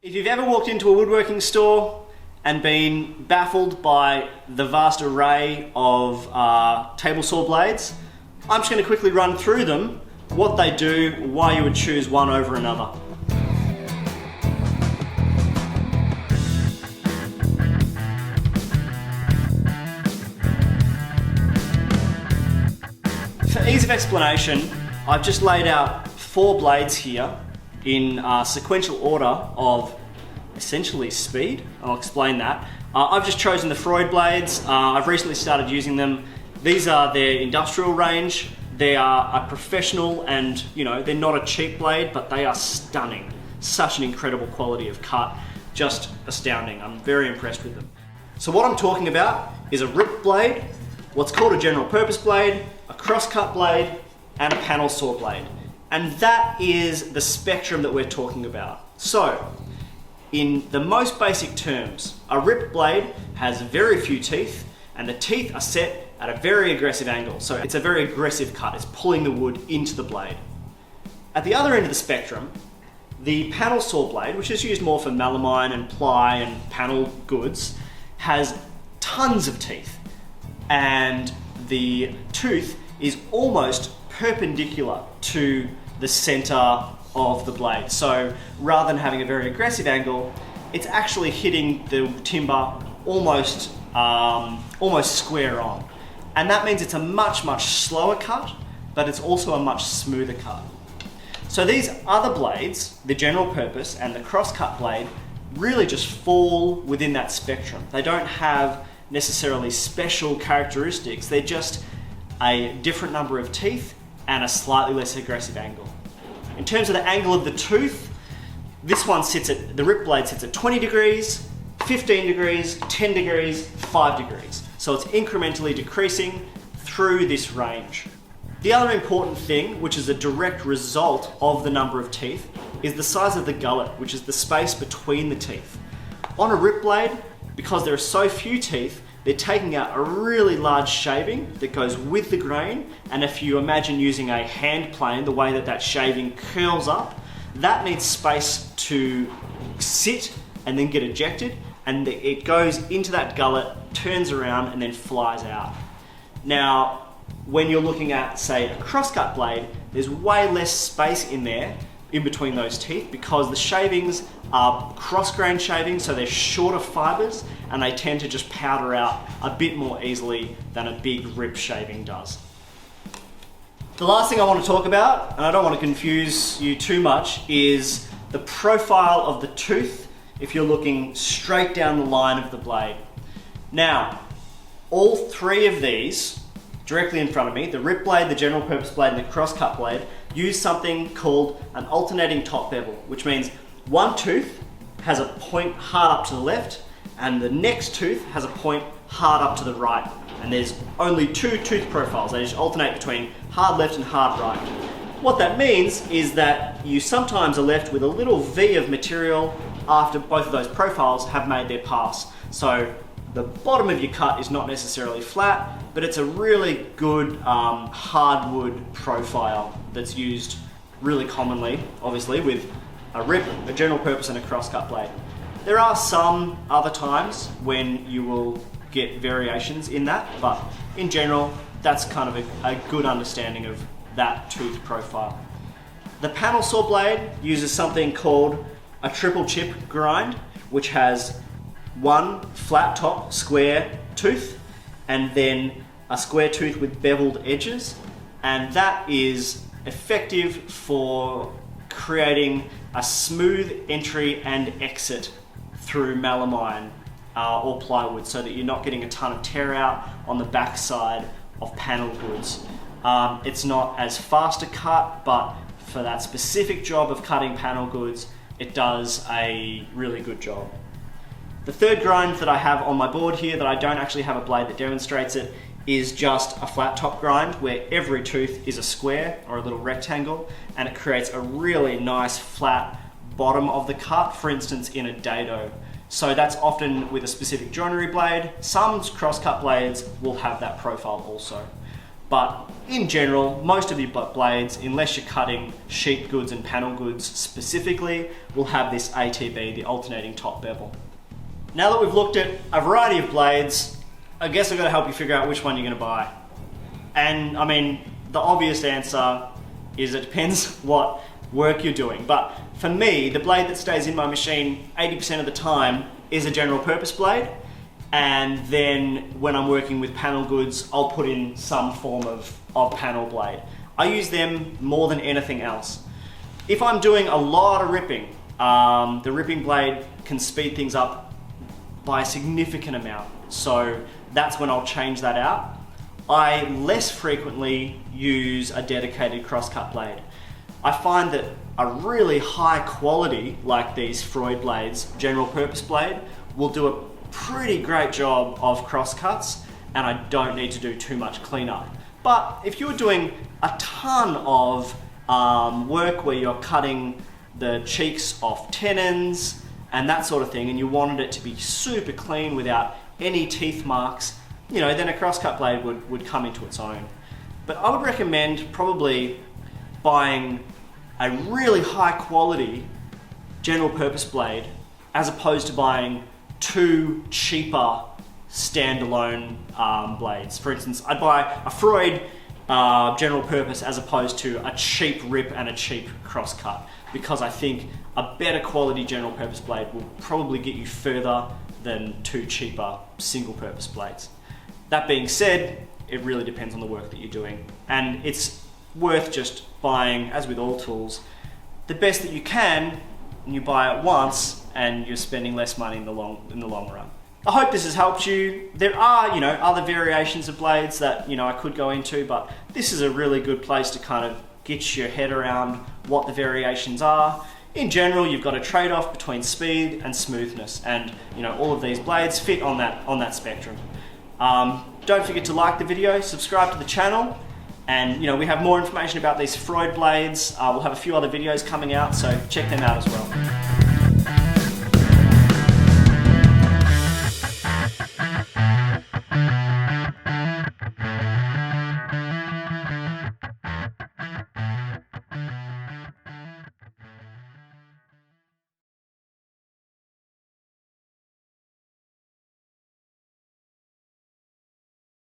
If you've ever walked into a woodworking store and been baffled by the vast array of table saw blades, I'm just going to quickly run through them, what they do, why you would choose one over another. For ease of explanation, I've just laid out 4 blades here in sequential order of essentially speed. I'll explain that. I've just chosen the Freud blades. I've recently started using them. These are their industrial range. They are a professional and, you know, they're not a cheap blade, but they are stunning. Such an incredible quality of cut. Just astounding. I'm very impressed with them. So what I'm talking about is a rip blade, what's called a general purpose blade, a crosscut blade, and a panel saw blade. And that is the spectrum that we're talking about. So, in the most basic terms, a rip blade has very few teeth, and the teeth are set at a very aggressive angle. So it's a very aggressive cut, it's pulling the wood into the blade. At the other end of the spectrum, the panel saw blade, which is used more for melamine and ply and panel goods, has tons of teeth, and the tooth is almost perpendicular to the center of the blade. So rather than having a very aggressive angle, it's actually hitting the timber almost square on. And that means it's a much slower cut, but it's also a much smoother cut. So these other blades, the general purpose and the crosscut blade, really just fall within that spectrum. They don't have necessarily special characteristics, they're just a different number of teeth and a slightly less aggressive angle. In terms of the angle of the tooth, the rip blade sits at 20 degrees, 15 degrees, 10 degrees, 5 degrees. So it's incrementally decreasing through this range. The other important thing, which is a direct result of the number of teeth, is the size of the gullet, which is the space between the teeth. On a rip blade, because there are so few teeth, they're taking out a really large shaving that goes with the grain, and if you imagine using a hand plane, the way that that shaving curls up, that needs space to sit and then get ejected, and it goes into that gullet, turns around, and then flies out. Now, when you're looking at, say, a crosscut blade, there's way less space in there, in between those teeth, because the shavings are cross-grain shavings, so they're shorter fibers, and they tend to just powder out a bit more easily than a big rip shaving does. The last thing I want to talk about, and I don't want to confuse you too much, is the profile of the tooth if you're looking straight down the line of the blade. Now, all 3 of these, directly in front of me, the rip blade, the general purpose blade, and the crosscut blade, use something called an alternating top bevel, which means one tooth has a point hard up to the left, and the next tooth has a point hard up to the right. And there's only 2 tooth profiles. They just alternate between hard left and hard right. What that means is that you sometimes are left with a little V of material after both of those profiles have made their pass. So the bottom of your cut is not necessarily flat, but it's a really good hardwood profile that's used really commonly, obviously, with a rip, a general purpose, and a crosscut blade. There are some other times when you will get variations in that, but in general, that's kind of a good understanding of that tooth profile. The panel saw blade uses something called a triple chip grind, which has one flat top square tooth and then a square tooth with beveled edges, and that is effective for creating a smooth entry and exit through melamine or plywood, so that you're not getting a ton of tear out on the back side of panel goods. It's not as fast a cut, but for that specific job of cutting panel goods, it does a really good job. The third grind that I have on my board here, that I don't actually have a blade that demonstrates it, is just a flat top grind where every tooth is a square or a little rectangle, and it creates a really nice flat bottom of the cut, for instance in a dado. So that's often with a specific joinery blade. Some crosscut blades will have that profile also. but in general, most of your blades, unless you're cutting sheet goods and panel goods specifically, will have this ATB, the alternating top bevel. Now that we've looked at a variety of blades, I guess I've got to help you figure out which one you're going to buy. And I mean, the obvious answer is it depends what work you're doing. But for me, the blade that stays in my machine 80% of the time is a general purpose blade. And then when I'm working with panel goods, I'll put in some form of panel blade. I use them more than anything else. If I'm doing a lot of ripping, the ripping blade can speed things up by a significant amount. So that's when I'll change that out. I less frequently use a dedicated crosscut blade. I find that a really high quality, like these Freud blades, general purpose blade, will do a pretty great job of crosscuts, and I don't need to do too much cleanup. But if you're doing a ton of work where you're cutting the cheeks off tenons and that sort of thing, and you wanted it to be super clean without any teeth marks, you know, then a crosscut blade would come into its own. But I would recommend probably buying a really high quality general purpose blade as opposed to buying two cheaper standalone blades. For instance, I'd buy a Freud general purpose as opposed to a cheap rip and a cheap crosscut, because I think a better quality general purpose blade will probably get you further than two cheaper single purpose blades. That being said, it really depends on the work that you're doing, and it's worth just buying, as with all tools, the best that you can, and you buy it once and you're spending less money in the long run. I hope this has helped you. There are, you know, other variations of blades that, you know, I could go into, but this is a really good place to kind of get your head around what the variations are. In general, you've got a trade-off between speed and smoothness, and, you know, all of these blades fit on that spectrum. Don't forget to like the video, subscribe to the channel, and, you know, we have more information about these Freud blades. We'll have a few other videos coming out, so check them out as well.